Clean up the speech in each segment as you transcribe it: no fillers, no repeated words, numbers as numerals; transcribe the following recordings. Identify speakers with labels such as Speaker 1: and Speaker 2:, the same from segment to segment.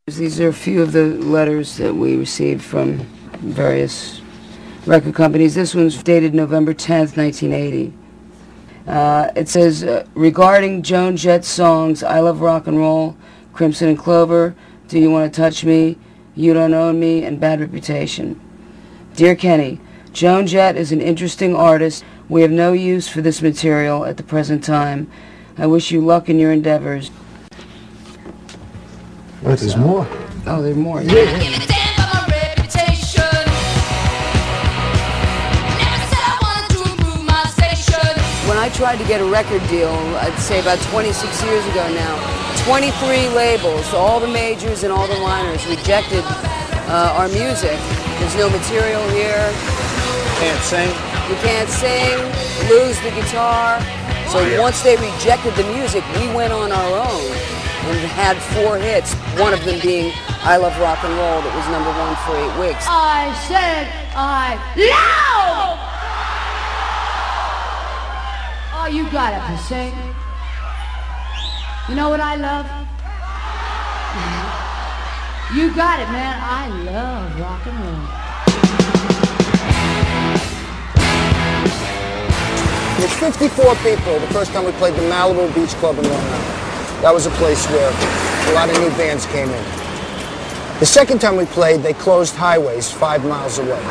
Speaker 1: These are a few of the letters that we received from various record companies. This one's dated November 10th, 1980. It says, regarding Joan Jett's songs, I Love Rock and Roll, Crimson and Clover, Do You Want to Touch Me, You Don't Own Me, and Bad Reputation. Dear Kenny, Joan Jett is an interesting artist. We have no use for this material at the present time. I wish you luck in your endeavors.
Speaker 2: What, there's more?
Speaker 1: Oh, there's more.
Speaker 2: Yeah.
Speaker 1: When I tried to get a record deal, I'd say about 26 years ago now, 23 labels, all the majors and all the liners rejected our music. There's no material here.
Speaker 2: Can't sing.
Speaker 1: You can't sing, lose the guitar. So once they rejected the music, we went on our own and had 4 hits, one of them being I Love Rock and Roll that was #1 for 8 weeks.
Speaker 3: I said I love! Oh, you got it to sing. You know what I love? You got it, man. I love rock and roll.
Speaker 2: There's 54 people the first time we played the Malibu Beach Club in Long Island. That was a place where a lot of new bands came in. The second time we played, they closed highways 5 miles away.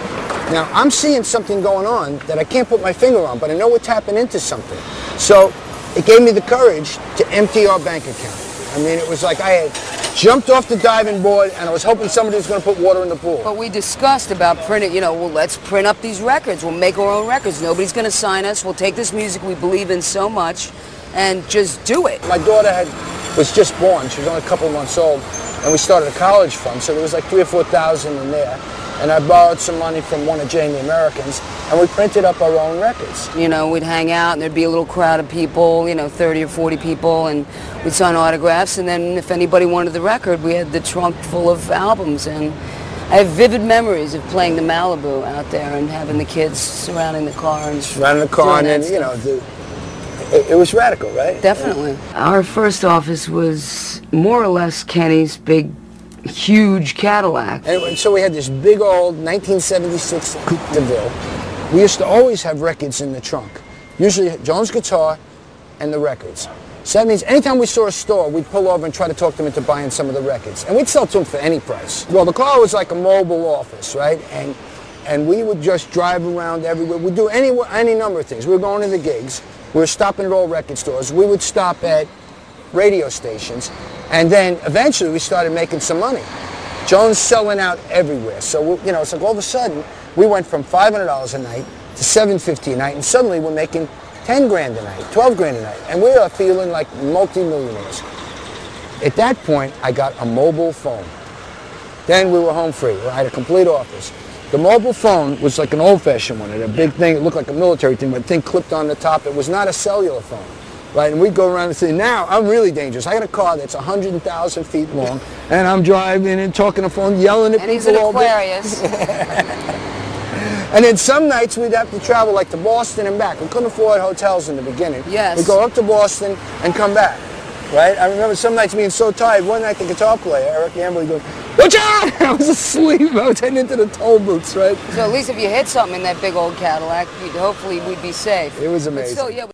Speaker 2: Now, I'm seeing something going on that I can't put my finger on, but I know we're tapping into something. So it gave me the courage to empty our bank account. I mean, it was like I had jumped off the diving board and I was hoping somebody was going to put water in the pool.
Speaker 1: But we discussed about printing, well, let's print up these records. We'll make our own records. Nobody's going to sign us. We'll take this music we believe in so much and just do it.
Speaker 2: My daughter was just born. She was only a couple of months old, and we started a college fund, so there was like $3,000 or $4,000 in there. And I borrowed some money from one of Jane the Americans, and we printed up our own records.
Speaker 1: We'd hang out, and there'd be a little crowd of people, 30 or 40 people, and we'd sign autographs, and then if anybody wanted the record, we had the trunk full of albums. And I have vivid memories of playing the Malibu out there and having the kids surrounding the car. And
Speaker 2: then, it was radical, right?
Speaker 1: Definitely. Our first office was more or less Kenny's big, huge Cadillac.
Speaker 2: And so we had this big old 1976 Coupe de Ville. We used to always have records in the trunk. Usually Joan's guitar and the records. So that means anytime we saw a store, we'd pull over and try to talk them into buying some of the records. And we'd sell to them for any price. Well, the car was like a mobile office, right? And we would just drive around everywhere. We'd do any number of things. We were going to the gigs. We were stopping at all record stores. We would stop at radio stations. And then eventually we started making some money. Joan's selling out everywhere. So, it's like all of a sudden we went from $500 a night to $750 a night. And suddenly we're making 10 grand a night, 12 grand a night. And we are feeling like multi-millionaires. At that point, I got a mobile phone. Then we were home free. I had a complete office. The mobile phone was like an old-fashioned one. It had a big thing. It looked like a military thing, but the thing clipped on the top. It was not a cellular phone, right? And we'd go around and say, now I'm really dangerous. I got a car that's 100,000 feet long, and I'm driving and talking on the phone, yelling at people.
Speaker 1: And he's an Aquarius.
Speaker 2: And then some nights we'd have to travel like to Boston and back. We couldn't afford hotels in the beginning.
Speaker 1: Yes.
Speaker 2: We'd go up to Boston and come back, right? I remember some nights being so tired. One night the guitar player, Eric Gamble, goes, "Watch out!" I was asleep. I was heading into the toll booths, right?
Speaker 1: So at least if you hit something in that big old Cadillac, hopefully we'd be safe.
Speaker 2: It was amazing.
Speaker 1: But still, yeah.